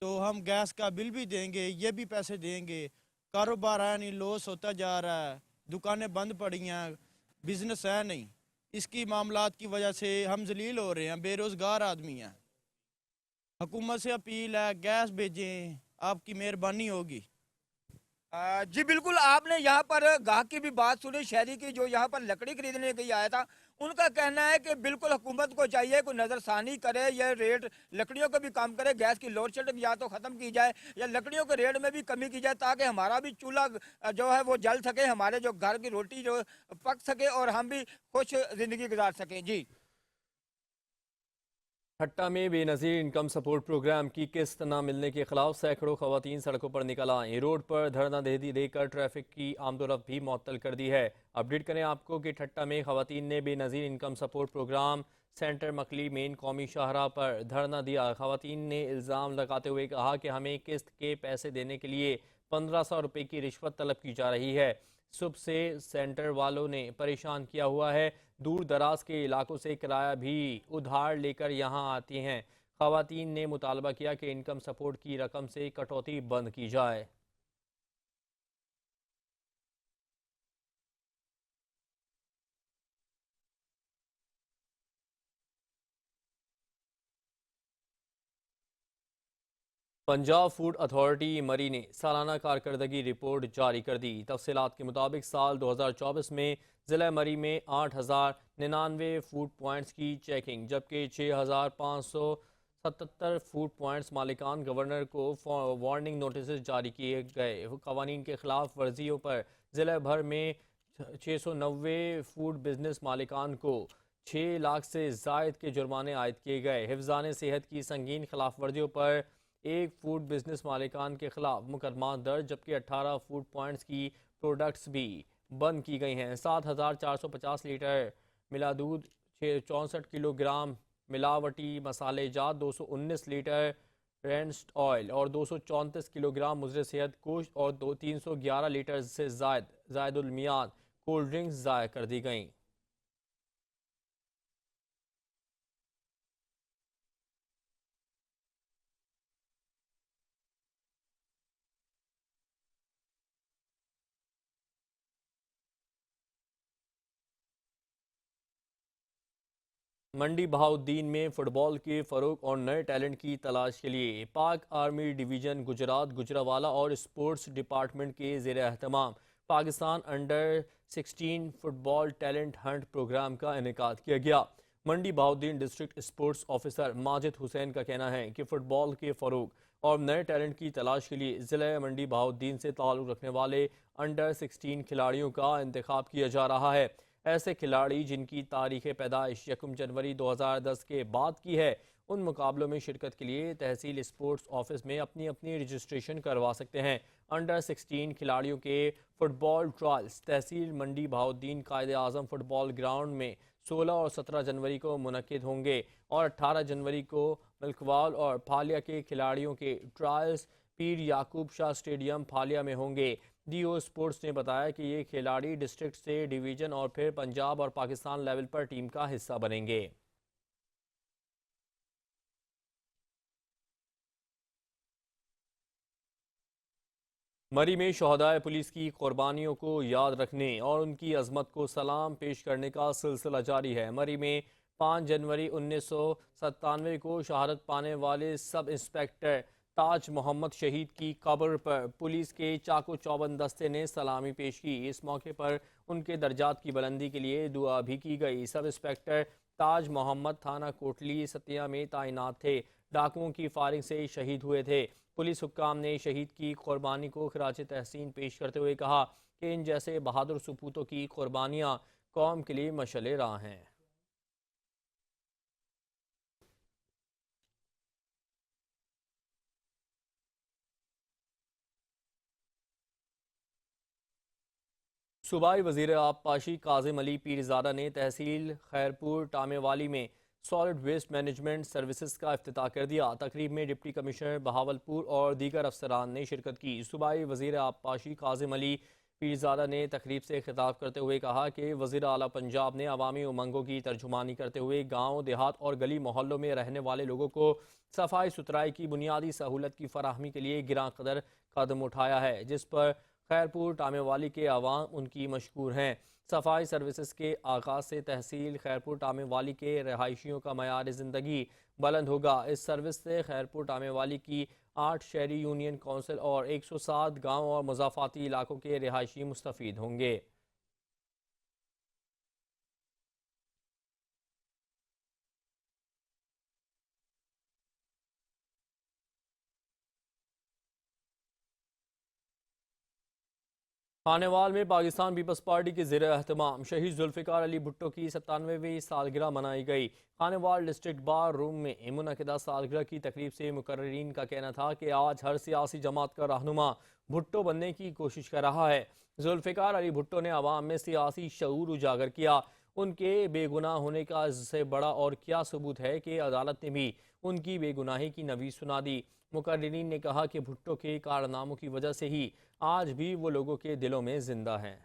तो हम गैस का बिल भी देंगे, ये भी पैसे देंगे, कारोबार है नहीं, लॉस होता जा रहा है, दुकानें बंद पड़ी हैं, बिजनेस है नहीं। इसकी मामलात की वजह से हम जलील हो रहे हैं, बेरोज़गार आदमी हैं। हुकूमत से अपील है, गैस भेजें, आपकी मेहरबानी होगी। जी बिल्कुल, आपने यहाँ पर गाहक की भी बात सुनी, शहरी की, जो यहाँ पर लकड़ी खरीदने के लिए आया था। उनका कहना है कि बिल्कुल हुकूमत को चाहिए कोई नज़रसानी करे, यह रेट लकड़ियों का भी काम करे, गैस की लोड शेडिंग या तो ख़त्म की जाए या लकड़ियों के रेट में भी कमी की जाए, ताकि हमारा भी चूल्हा जो है वो जल सके, हमारे जो घर की रोटी जो पक सके और हम भी खुश ज़िंदगी गुजार सकें। जी ठट्टा में बेनज़ीर इनकम सपोर्ट प्रोग्राम की किस्त न मिलने के खिलाफ सैकड़ों खवातीन सड़कों पर निकल आए। रोड पर धरना दे देकर ट्रैफिक की आमदोरफ्त भी मुअत्तल कर दी है। अपडेट करें आपको कि ठट्टा में खवातीन ने Benazir income support programme centre Makli main कौमी शाहराह पर धरना दिया। खवातीन ने इल्ज़ाम लगाते हुए कहा कि हमें किस्त के पैसे देने के लिए 1500 रुपये की रिश्वत तलब की जा रही है। सुबह से सेंटर वालों ने परेशान किया हुआ है। दूर दराज के इलाकों से किराया भी उधार लेकर यहां आती हैं। खवातीन ने मुतालबा किया कि इनकम सपोर्ट की रकम से कटौती बंद की जाए। पंजाब फूड अथॉरिटी मरी ने सालाना कारकर्दगी रिपोर्ट जारी कर दी। तफसीलात के मुताबिक साल 2024 में ज़िला मरी में 8,099 फूड पॉइंट्स की चेकिंग, जबकि 6,577 फूड पॉइंट्स मालिकान गवर्नर को वार्निंग नोटिस जारी किए गए। कवानीन के खिलाफ वर्जियों पर ज़िला भर में 690 फूड बिजनेस मालिकान को 6 लाख से ज़ायद के जुर्माने आयद किए गए। हिफ्ज़ान सेहत की संगीन खिलाफ वर्जियों पर एक फूड बिजनेस मालिकान के खिलाफ मुकदमा दर्ज, जबकि 18 फूड पॉइंट्स की प्रोडक्ट्स भी बंद की गई हैं। 7,450 लीटर मिला दूध, 64 किलोग्राम मिलावटी मसाले जात, 219 लीटर रेंस्ड ऑयल और 234 किलोग्राम मुज़र सेहत गोश्त और 311 लीटर से ज़ायदुल मियाद कोल्ड ड्रिंक्स ज़ाया कर दी गईं। मंडी बहाउद्दीन में फुटबॉल के फ़रोग और नए टैलेंट की तलाश के लिए पाक आर्मी डिवीज़न गुजरात गुजरावाला और स्पोर्ट्स डिपार्टमेंट के ज़ेर एहतमाम Pakistan under 16 football talent hunt programme का इनेकाद किया गया। Mandi Bahauddin district sports officer Majid Hussain का कहना है कि फ़ुटबॉल के फ़रोग और नए टैलेंट की तलाश के लिए ज़िला मंडी बहाउद्दीन से ताल्लुक़ रखने वाले अंडर 16 खिलाड़ियों का इंतखाब किया जा रहा है। ایسے کھلاڑی جن کی تاریخ پیدائش 1 جنوری 2010 کے بعد کی ہے ان مقابلوں میں شرکت کے لیے تحصیل اسپورٹس آفس میں اپنی رجسٹریشن کروا سکتے ہیں۔ انڈر 16 کھلاڑیوں کے فٹ بال ٹرائلز تحصیل منڈی بہاؤالدین قائد اعظم فٹ بال گراؤنڈ میں 16 اور 17 جنوری کو منعقد ہوں گے اور 18 جنوری کو ملکوال اور پھالیا کے کھلاڑیوں کے ٹرائلز پیر یعقوب شاہ اسٹیڈیم پھالیا میں ہوں گے۔ ڈی او اسپورٹس نے بتایا کہ یہ کھلاڑی ڈسٹرکٹ سے ڈویژن اور پھر پنجاب اور پاکستان لیول پر ٹیم کا حصہ بنیں گے۔ مری میں شہدائے پولیس کی قربانیوں کو یاد رکھنے اور ان کی عظمت کو سلام پیش کرنے کا سلسلہ جاری ہے۔ مری میں 5 جنوری 1997 کو شہادت پانے والے سب انسپکٹر تاج محمد شہید کی قبر پر پولیس کے چاقو چوبند دستے نے سلامی پیش کی۔ اس موقع پر ان کے درجات کی بلندی کے لیے دعا بھی کی گئی۔ سب انسپکٹر تاج محمد تھانہ کوٹلی ستیا میں تعینات تھے، ڈاکوؤں کی فائرنگ سے شہید ہوئے تھے۔ پولیس حکام نے شہید کی قربانی کو خراج تحسین پیش کرتے ہوئے کہا کہ ان جیسے بہادر سپوتوں کی قربانیاں قوم کے لیے مشعل راہ ہیں۔ صوبائی وزیر آبپاشی کاظم علی پیرزادہ نے تحصیل خیرپور ٹامے والی میں سالڈ ویسٹ مینجمنٹ سروسز کا افتتاح کر دیا۔ تقریب میں ڈپٹی کمشنر بہاولپور اور دیگر افسران نے شرکت کی۔ صوبائی وزیر آبپاشی کاظم علی پیرزادہ نے تقریب سے خطاب کرتے ہوئے کہا کہ وزیر اعلیٰ پنجاب نے عوامی امنگوں کی ترجمانی کرتے ہوئے گاؤں دیہات اور گلی محلوں میں رہنے والے لوگوں کو صفائی ستھرائی کی بنیادی سہولت کی فراہمی کے لیے گراں قدر قدم اٹھایا ہے، جس پر خیرپور ٹامے والی کے عوام ان کی مشکور ہیں۔ صفائی سروسز کے آغاز سے تحصیل خیرپور ٹامے والی کے رہائشیوں کا معیار زندگی بلند ہوگا۔ اس سروس سے خیرپور ٹامے والی کی 8 شہری یونین کونسل اور 107 گاؤں اور مضافاتی علاقوں کے رہائشی مستفید ہوں گے۔ خانیوال میں پاکستان پیپلز پارٹی کے زیر اہتمام شہید ذوالفقار علی بھٹو کی 97ویں سالگرہ منائی گئی۔ خانیوال ڈسٹرکٹ بار روم میں منعقدہ سالگرہ کی تقریب سے مقررین کا کہنا تھا کہ آج ہر سیاسی جماعت کا رہنما بھٹو بننے کی کوشش کر رہا ہے۔ ذوالفقار علی بھٹو نے عوام میں سیاسی شعور اجاگر کیا۔ ان کے بے گناہ ہونے کا اس سے بڑا اور کیا ثبوت ہے کہ عدالت نے بھی ان کی بے گناہی کی نوید سنا دی۔ مقررین نے کہا کہ بھٹو کے کارناموں کی وجہ سے ہی آج بھی وہ لوگوں کے دلوں میں زندہ ہیں۔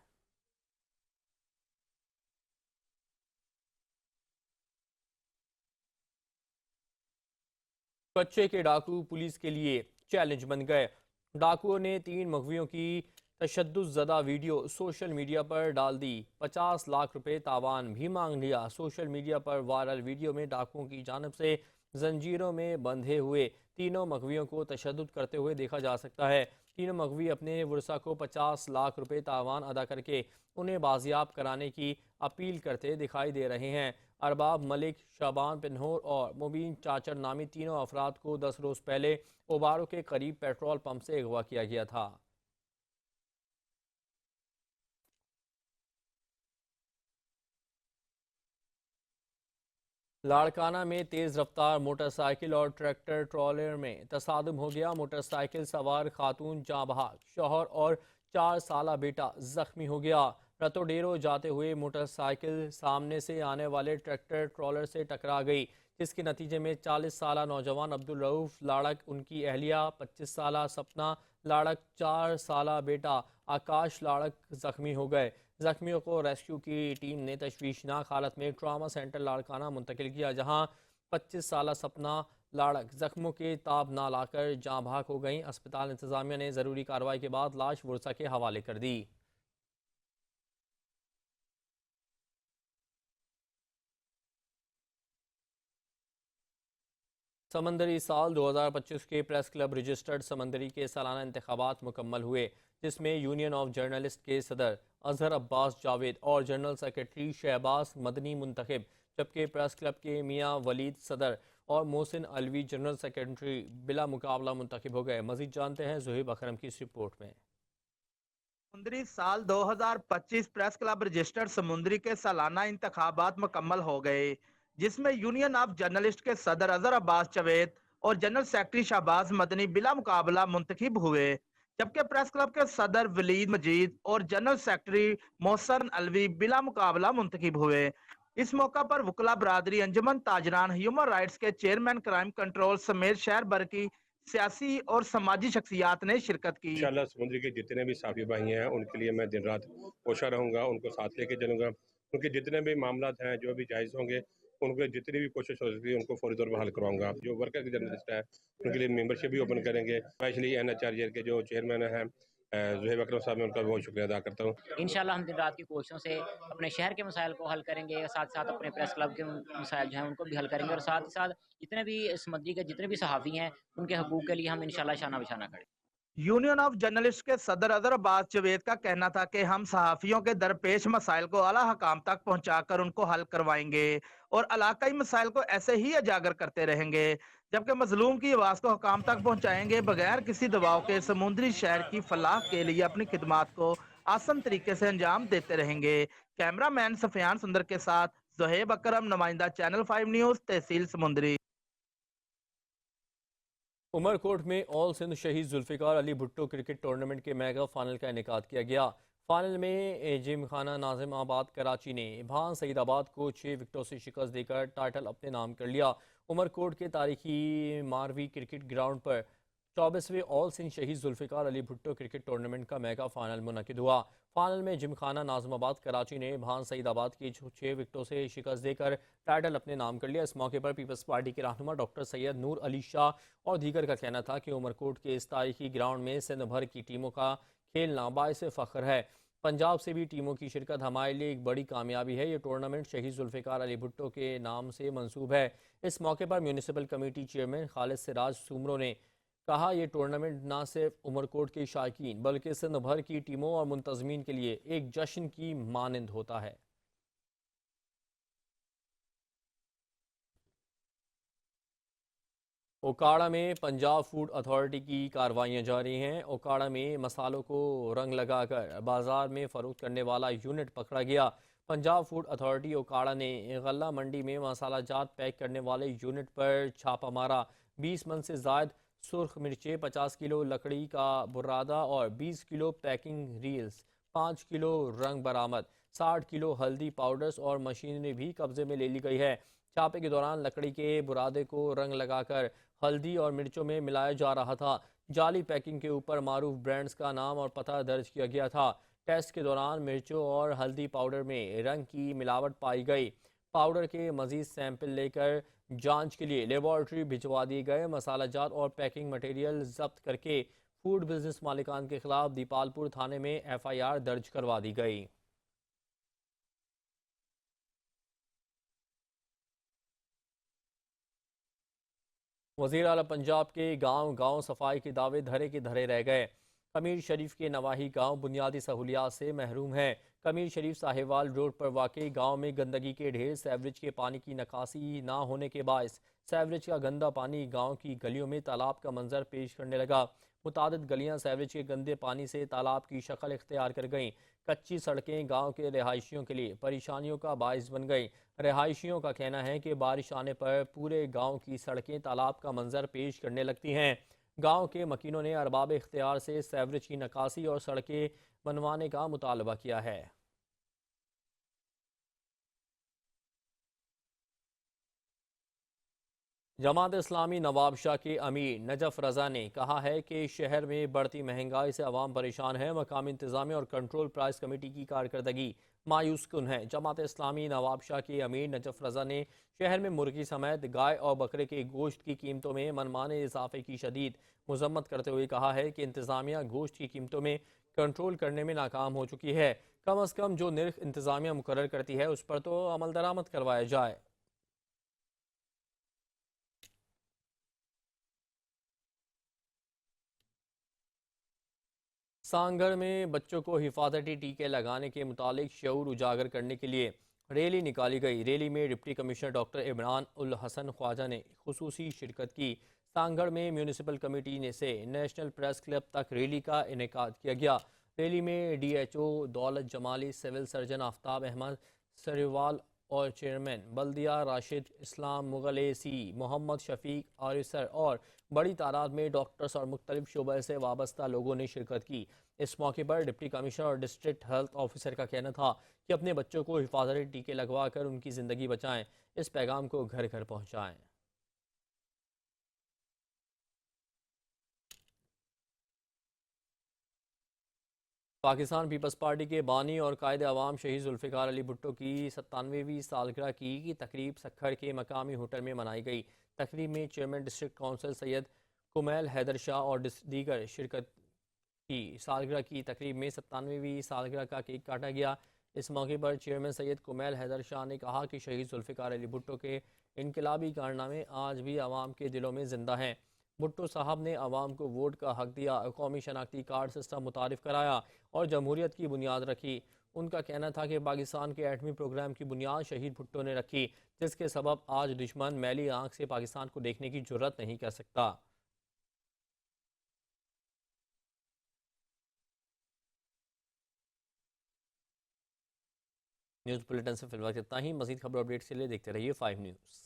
بچے کے ڈاکو پولیس کے لیے چیلنج بن گئے۔ ڈاکوؤں نے 3 مغویوں کی تشدد زدہ ویڈیو سوشل میڈیا پر ڈال دی، 50 لاکھ روپے تاوان بھی مانگ لیا۔ سوشل میڈیا پر وائرل ویڈیو میں ڈاکوؤں کی جانب سے زنجیروں میں بندھے ہوئے 3 مغویوں کو تشدد کرتے ہوئے دیکھا جا سکتا ہے۔ 3 مغوی اپنے ورثاء کو 50 لاکھ روپے تاوان ادا کر کے انہیں بازیاب کرانے کی اپیل کرتے دکھائی دے رہے ہیں۔ ارباب ملک، شعبان پنہور اور مبین چاچر نامی 3 افراد کو 10 روز پہلے اوبارو کے قریب پیٹرول پمپ سے اغوا کیا گیا تھا۔ لاڑکانہ میں تیز رفتار موٹر سائیکل اور ٹریکٹر ٹرالر میں تصادم ہو گیا۔ موٹر سائیکل سوار خاتون جاں بحق، شوہر اور 4 سالہ بیٹا زخمی ہو گیا۔ رتو ڈیرو جاتے ہوئے موٹر سائیکل سامنے سے آنے والے ٹریکٹر ٹرالر سے ٹکرا گئی، جس کے نتیجے میں 40 سالہ نوجوان عبدالرؤوف لاڑک، ان کی اہلیہ 25 سالہ سپنا لاڑک، 4 سالہ بیٹا آکاش لاڑک زخمی ہو گئے۔ زخمیوں کو ریسکیو کی ٹیم نے تشویشناک حالت میں ٹراما سینٹر لاڑکانہ منتقل کیا، جہاں 25 سالہ سپنا لاڑک زخموں کے تاب نہ لا کر جاں بحق ہو گئیں۔ اسپتال انتظامیہ نے ضروری کارروائی کے بعد لاش ورثاء کے حوالے کر دی۔ سمندری سال 2025 کے پریس کلب رجسٹرڈ سمندری کے سالانہ انتخابات مکمل ہوئے، جس میں یونین آف جرنلسٹ کے صدر اظہر عباس جاوید اور جنرل سیکرٹری شہباز مدنی منتخب، جبکہ پریس کلب کے میاں ولید صدر اور محسن علوی جنرل سیکرٹری بلا مقابلہ منتخب ہو گئے۔ مزید جانتے ہیں زہیب اکرم کی اس رپورٹ میں۔ समुंदरी साल 2025 प्रेस क्लब रजिस्टर्ड समुंदरी के सालाना इंतखाबात मुकम्मल हो गए, जिसमें यूनियन ऑफ जर्नलिस्ट के सदर अजहर अब्बास जवेद और जनरल सेक्रेटरी शहबाज मदनी बिला मुकाबला मुंतखब हुए, जबकि प्रेस क्लब के सदर वलीद मजीद और जनरल सेक्रेटरी मोहसन अलवी बिला मुकाबला मुंतखब हुए। इस मौका पर वकला बरादरी, अंजुमन ताजरान, ह्यूमन राइट्स के चेयरमैन, क्राइम कंट्रोल समेत शहर भर की सियासी और समाजी शख्सियात ने शिरकत की। इंशाल्लाह समुद्री के जितने भी साफी भाई हैं उनके लिए मैं दिन रात कोशा रहूँगा, उनको साथ लेके चलूँगा, उनके जितने भी मामला हैं जो भी जायज़ होंगे उनको जितनी भी कोशिश हो सकती है उनको फौरी तौर पर हल करवाऊंगा। जो वर्कर जर्नलिस्ट है उनके लिए मेंबरशिप भी ओपन करेंगे। स्पेशली NHRJ के जो चेयरमैन हैं ज़ुहैब अकरम साहब, मैं उनका बहुत शुक्रिया अदा करता हूँ। इंशाल्लाह हम दिन रात की कोशिशों से अपने शहर के मसाइल को हल करेंगे, साथ साथ अपने प्रेस क्लब के मसाइल जो हैं उनको भी हल करेंगे, और साथ ही साथ जितने भी समुद्री के जितने भी सहाफ़ी हैं उनके हकूक़ के लिए हम इंशाल्लाह शाना बिशाना करें। यूनियन ऑफ जर्नलिस्ट के सदर अजहर अब्बास जवेद का कहना था कि हम सहाफ़ियों के दरपेश मसाइल को आला हकाम तक पहुंचाकर उनको हल करवाएंगे और इलाकाई मसाइल को ऐसे ही उजागर करते रहेंगे, जबकि मजलूम की आवाज़ को हकाम तक पहुंचाएंगे बगैर किसी दबाव के। समुद्री शहर की फलाह के लिए अपनी खिदमात को आसान तरीके से अंजाम देते रहेंगे। कैमरामैन सफियान सुंदर के साथ ज़ुहैब अकरम, नुमाइंदा चैनल 5 न्यूज़, तहसील समुंदरी। उमरकोट में ऑल सिंध शहीद जुल्फ़िकार अली भुट्टो क्रिकेट टूर्नामेंट के मेगा फाइनल का इनेकाद किया गया। फाइनल में जिमखाना नाजिमाबाद कराची ने भान सईदाबाद को 6 विकेटों से शिकस्त देकर टाइटल अपने नाम कर लिया। उमरकोट के तारीखी मारवी क्रिकेट ग्राउंड पर 24वें ऑल सिंध शहीद जुल्फ़िकार अली भुट्टो क्रिकेट टूर्नामेंट का मेगा फाइनल मुनक़िद हुआ। फाइनल में जिमखाना नाज़िमाबाद कराची ने भान सईदाबाद की 6 विकेटों से शिकस्त देकर टाइटल अपने नाम कर लिया। इस मौके पर पीपल्स पार्टी के रहनुमा डॉक्टर सैयद नूर अली शाह और दीगर का कहना था कि उमरकोट के इस तारीखी ग्राउंड में सिंध भर की टीमों का खेलना बाइस फ़ख्र है। पंजाब से भी टीमों की शिरकत हमारे लिए एक बड़ी कामयाबी है। ये टूर्नामेंट शहीद जुल्फ़िकार अली भुट्टो के नाम से मंसूब है। इस मौके पर municipal committee chairman Khalid Siraj Soomro ने कहा, ये टूर्नामेंट न सिर्फ उमरकोट के शायकीन बल्कि सिंध भर की टीमों और मुंतज़मीन के लिए एक जश्न की मानंद होता है। ओकाड़ा में पंजाब फूड अथॉरिटी की कार्रवाइयाँ जारी हैं। ओकाड़ा में मसालों को रंग लगाकर बाजार में फ़रोख्त करने वाला यूनिट पकड़ा गया। पंजाब फूड अथॉरिटी ओकाड़ा ने गल्ला मंडी में मसाला जात पैक करने वाले यूनिट पर छापा मारा। 20 मन से ज़ायद सुर्ख मिर्चें, 50 किलो लकड़ी का बुरादा और 20 किलो पैकिंग रील्स, 5 किलो रंग बरामद, 60 किलो हल्दी पाउडर्स और मशीनरी भी कब्जे में ले ली गई है। छापे के दौरान लकड़ी के बुरादे को रंग लगाकर हल्दी और मिर्चों में मिलाया जा रहा था। जाली पैकिंग के ऊपर मारूफ ब्रांड्स का नाम और पता दर्ज किया गया था। टेस्ट के दौरान मिर्चों और हल्दी पाउडर में रंग की मिलावट पाई गई। पाउडर के मजीद सैंपल लेकर जांच के लिए लेबॉर्ट्री भिजवा दिए गए। मसाला जात और पैकिंग मटेरियल जब्त करके फूड बिजनेस मालिकान के खिलाफ दीपालपुर थाने में FIR दर्ज करवा दी गई। वज़ीर आला पंजाब के गांव सफाई के दावे धरे के धरे रह गए। कमीर शरीफ के नवाही गांव बुनियादी सहूलियात से महरूम है। कमीर शरीफ साहिवाल रोड पर वाक़ई गांव में गंदगी के ढेर, सेवरेज के पानी की निकासी ना होने के बायस सेवरेज का गंदा पानी गांव की गलियों में तालाब का मंजर पेश करने लगा। मुतादिद गलियां सेवरेज के गंदे पानी से तालाब की शक्ल इख्तियार कर गईं। कच्ची सड़कें गांव के रिहायशियों के लिए परेशानियों का बायस बन गई। रिहायशियों का कहना है कि बारिश आने पर पूरे गांव की सड़कें तालाब का मंजर पेश करने लगती हैं। गांव के मकीनों ने अरबाब इख्तियार से सेवरेज की निकासी और सड़कें बनवाने का मुतालबा किया है। जमात इस्लामी नवाब शाह के अमीर नजफ रजा ने कहा है कि शहर में बढ़ती महंगाई से अवाम परेशान है। मकामी इंतजामिया और कंट्रोल प्राइस कमेटी की कारकर्दगी मायूस कुन है। जमात इस्लामी नवाब शाह के अमीर नजफ रजा ने शहर में मुर्गी समेत गाय और बकरे के गोश्त की कीमतों में मनमाने इजाफे की शदीद मजम्मत करते हुए कहा है कि इंतजामिया गोश्त की कीमतों में कंट्रोल करने में नाकाम हो चुकी है। कम अज़ कम जो निर्ख इंतजामिया मुकर्रर करती है उस पर तो अमल दरामद करवाया जाए। सांगड़ में बच्चों को हिफाजती टीके लगाने के मुतालिक शऊर उजागर करने के लिए रैली निकाली गई। रैली में डिप्टी कमिश्नर डॉक्टर इमरान उल हसन ख्वाजा ने खुसूसी शिरकत की। सांगड़ में म्यूनिसिपल कमेटी से नेशनल प्रेस क्लब तक रैली का इनेकाद किया गया। ریلی میں DHO دولت جمالی، سول سرجن آفتاب احمد سریوال اور چیئرمین بلدیہ راشد اسلام مغلیسی، محمد شفیق آریسر اور بڑی تعداد میں ڈاکٹرز اور مختلف شعبے سے وابستہ لوگوں نے شرکت کی۔ اس موقع پر ڈپٹی کمشنر اور ڈسٹرکٹ ہیلتھ آفیسر کا کہنا تھا کہ اپنے بچوں کو حفاظتی ٹیکے لگوا کر ان کی زندگی بچائیں، اس پیغام کو گھر گھر پہنچائیں۔ پاکستان پیپلز پارٹی کے بانی اور قائد عوام شہید ذوالفقار علی بھٹو کی 97ویں سالگرہ کی تقریب سکھڑ کے مقامی ہوٹل میں منائی گئی۔ تقریب میں چیئرمین ڈسٹرکٹ کونسل سید کمیل حیدر شاہ اور دیگر شرکت کی۔ سالگرہ کی تقریب میں 97ویں سالگرہ کا کیک کاٹا گیا۔ اس موقع پر چیئرمین سید کمیل حیدر شاہ نے کہا کہ شہید ذوالفقار علی بھٹو کے انقلابی کارنامے آج بھی عوام کے دلوں میں زندہ ہیں۔ بھٹو صاحب نے عوام کو ووٹ کا حق دیا، قومی شناختی کارڈ سسٹم متعارف کرایا اور جمہوریت کی بنیاد رکھی۔ ان کا کہنا تھا کہ پاکستان کے ایٹمی پروگرام کی بنیاد شہید بھٹو نے رکھی، جس کے سبب آج دشمن میلی آنکھ سے پاکستان کو دیکھنے کی جرات نہیں کر سکتا۔ نیوز بلیٹن سے فی الوقت اتنا ہی۔ مزید خبر اپڈیٹس کے لیے دیکھتے رہیے 5 نیوز۔